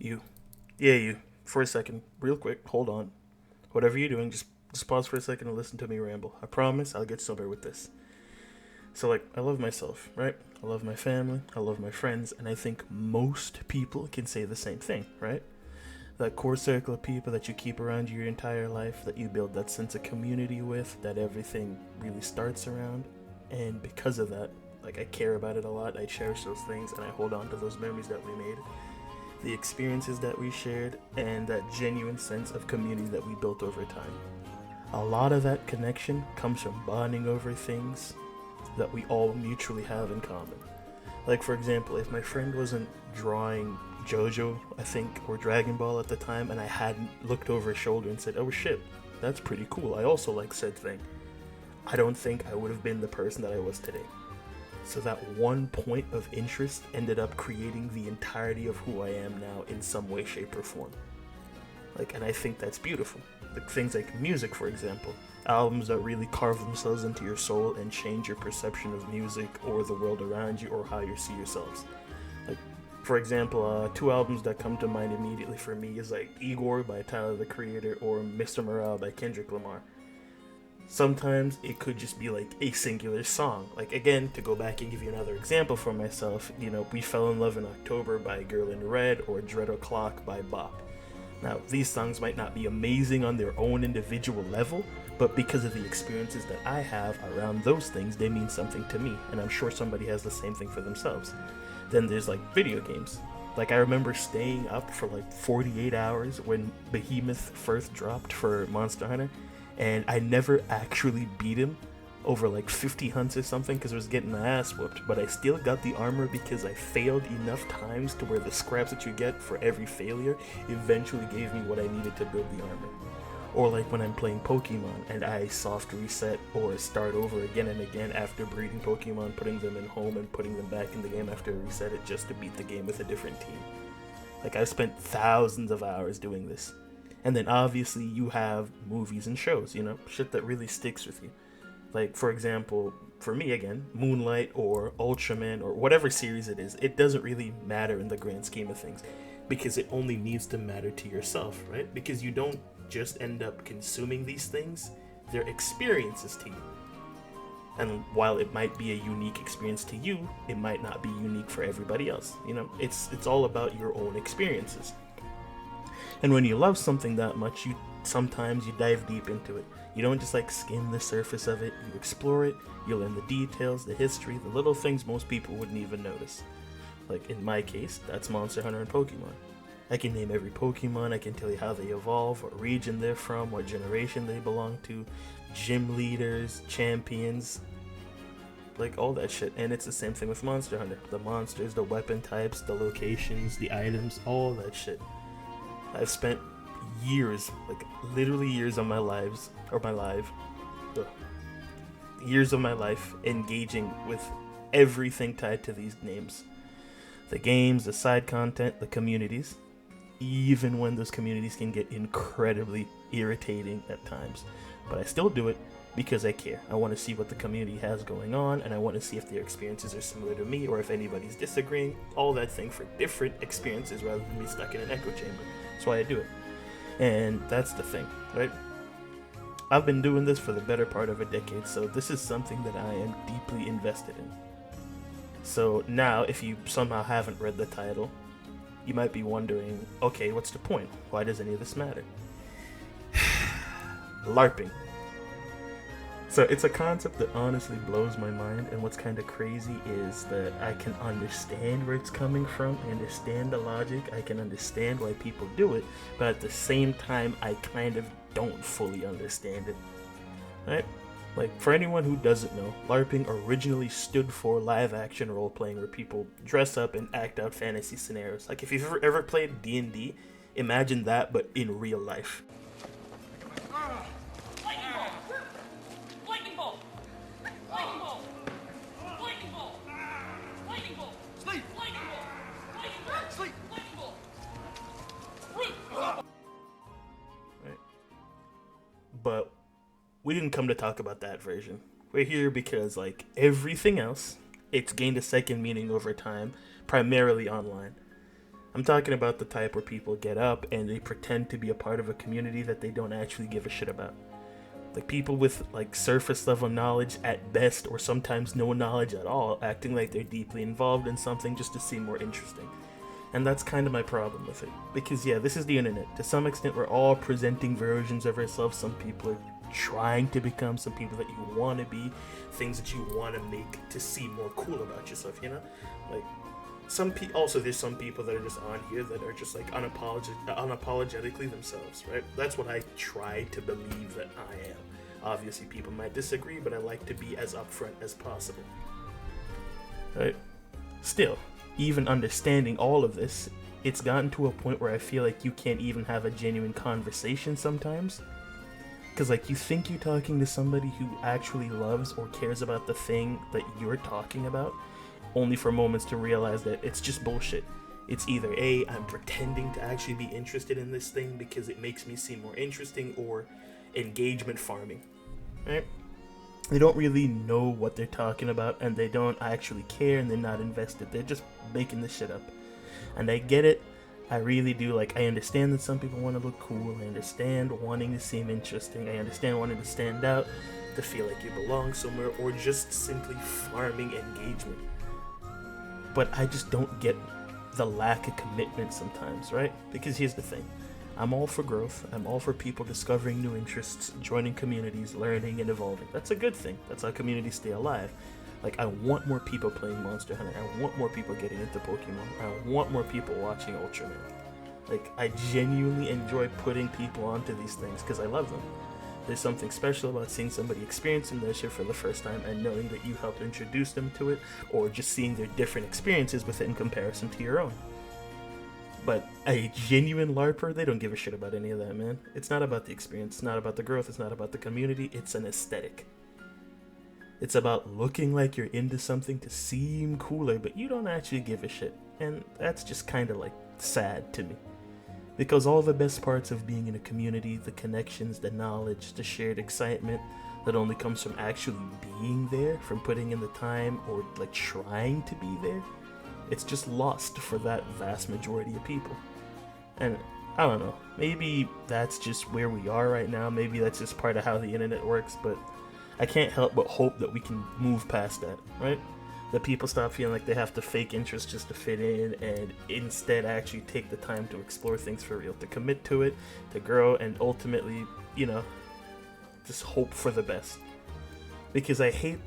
You. Yeah, you. For a second. Real quick. Hold on. Whatever you're doing, just pause for a second and listen to me ramble. I promise I'll get sober with this. So, like, I love myself, right? I love my family. I love my friends. And I think most people can say the same thing, right? That core circle of people that you keep around you your entire life, that you build that sense of community with, that everything really starts around. And because of that, like, I care about it a lot. I cherish those things and I hold on to those memories that we made, the experiences that we shared, and that genuine sense of community that we built over time. A lot of that connection comes from bonding over things that we all mutually have in common. Like, for example, if my friend wasn't drawing JoJo, I think, or Dragon Ball at the time, and I hadn't looked over his shoulder and said, oh shit, that's pretty cool, I also like said thing, I don't think I would have been the person that I was today. So that one point of interest ended up creating the entirety of who I am now in some way, shape, or form. Like, and I think that's beautiful. Like things like music, for example, albums that really carve themselves into your soul and change your perception of music or the world around you or how you see yourselves. Like, for example, two albums that come to mind immediately for me is like Igor by Tyler the Creator or Mr. Morale by Kendrick Lamar. Sometimes it could just be like a singular song. Like, again, to go back and give you another example for myself, We Fell in Love in October by Girl in Red or Dread O'Clock by Bop. Now, these songs might not be amazing on their own individual level, but because of the experiences that I have around those things, they mean something to me, and I'm sure somebody has the same thing for themselves. Then there's like video games. Like, I remember staying up for like 48 hours when Behemoth first dropped for Monster Hunter, and I never actually beat him over like 50 hunts or something because I was getting my ass whooped, but I still got the armor because I failed enough times to where the scraps that you get for every failure eventually gave me what I needed to build the armor. Or like when I'm playing Pokemon and I soft reset or start over again and again after breeding Pokemon, putting them in home and putting them back in the game after I reset it just to beat the game with a different team. Like, I've spent thousands of hours doing this. And then obviously you have movies and shows, shit that really sticks with you. Like, for example, for me again, Moonlight or Ultraman or whatever series it is, it doesn't really matter in the grand scheme of things because it only needs to matter to yourself, right? Because you don't just end up consuming these things, they're experiences to you. And while it might be a unique experience to you, it might not be unique for everybody else. It's all about your own experiences. And when you love something that much, sometimes you dive deep into it. You don't just like skim the surface of it, you explore it, you learn the details, the history, the little things most people wouldn't even notice. Like in my case, that's Monster Hunter and Pokemon. I can name every Pokemon, I can tell you how they evolve, what region they're from, what generation they belong to, gym leaders, champions, like all that shit. And it's the same thing with Monster Hunter. The monsters, the weapon types, the locations, the items, all that shit. I've spent years, like literally years of my lives, or my life, years of my life engaging with everything tied to these names. The games, the side content, the communities, even when those communities can get incredibly irritating at times. But I still do it because I care. I want to see what the community has going on, and I want to see if their experiences are similar to me, or if anybody's disagreeing, all that thing for different experiences rather than be stuck in an echo chamber. That's why I do it. And that's the thing, right? I've been doing this for the better part of a decade, so this is something that I am deeply invested in. So now, if you somehow haven't read the title, you might be wondering, okay, what's the point? Why does any of this matter? LARPing. So it's a concept that honestly blows my mind, and what's kind of crazy is that I can understand where it's coming from, I understand the logic, I can understand why people do it, but at the same time, I kind of don't fully understand it, right? Like, for anyone who doesn't know, LARPing originally stood for live action role playing, where people dress up and act out fantasy scenarios. Like, if you've ever played D&D, imagine that, but in real life. But we didn't come to talk about that version. We're here because, like everything else, it's gained a second meaning over time, primarily online. I'm talking about the type where people get up and they pretend to be a part of a community that they don't actually give a shit about. Like people with like surface level knowledge at best, or sometimes no knowledge at all, acting like they're deeply involved in something just to seem more interesting. And that's kind of my problem with it. Because yeah, this is the internet. To some extent, we're all presenting versions of ourselves. Some people are trying to become some people that you want to be, things that you want to make to seem more cool about yourself, you know? Like, also there's some people that are just on here that are just like unapologetically themselves, right? That's what I try to believe that I am. Obviously, people might disagree, but I like to be as upfront as possible, right? Still, even understanding all of this, it's gotten to a point where I feel like you can't even have a genuine conversation sometimes. Because, like, you think you're talking to somebody who actually loves or cares about the thing that you're talking about, only for moments to realize that it's just bullshit. It's either A, I'm pretending to actually be interested in this thing because it makes me seem more interesting, or engagement farming, right? They don't really know what they're talking about, and they don't actually care, and they're not invested. They're just making this shit up. And I get it. I really do. Like, I understand that some people want to look cool. I understand wanting to seem interesting. I understand wanting to stand out, to feel like you belong somewhere, or just simply farming engagement. But I just don't get the lack of commitment sometimes, right? Because here's the thing. I'm all for growth. I'm all for people discovering new interests, joining communities, learning, and evolving. That's a good thing. That's how communities stay alive. Like, I want more people playing Monster Hunter. I want more people getting into Pokemon. I want more people watching Ultraman. Like, I genuinely enjoy putting people onto these things because I love them. There's something special about seeing somebody experiencing that shit for the first time and knowing that you helped introduce them to it, or just seeing their different experiences with it in comparison to your own. But a genuine LARPer, they don't give a shit about any of that, man. It's not about the experience, it's not about the growth, it's not about the community, it's an aesthetic. It's about looking like you're into something to seem cooler, but you don't actually give a shit. And that's just kind of like sad to me. Because all the best parts of being in a community, the connections, the knowledge, the shared excitement that only comes from actually being there, from putting in the time or like trying to be there, it's just lost for that vast majority of people. And I don't know, maybe that's just where we are right now, maybe that's just part of how the internet works, but I can't help but hope that we can move past that, right? That people stop feeling like they have to fake interest just to fit in, and instead actually take the time to explore things for real, to commit to it, to grow, and ultimately, you know, just hope for the best. Because I hate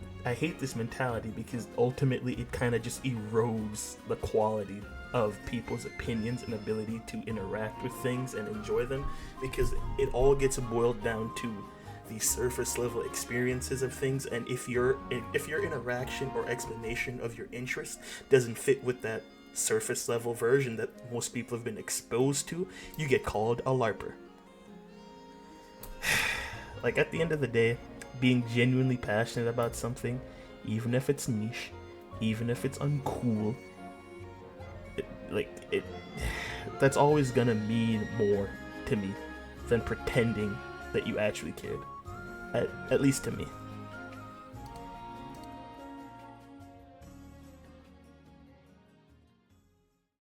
this mentality, because ultimately it kind of just erodes the quality of people's opinions and ability to interact with things and enjoy them, because it all gets boiled down to the surface level experiences of things, and if your interaction or explanation of your interest doesn't fit with that surface level version that most people have been exposed to, you get called a LARPer. Like, at the end of the day, being genuinely passionate about something, even if it's niche, even if it's uncool, that's always gonna mean more to me than pretending that you actually cared. At least to me.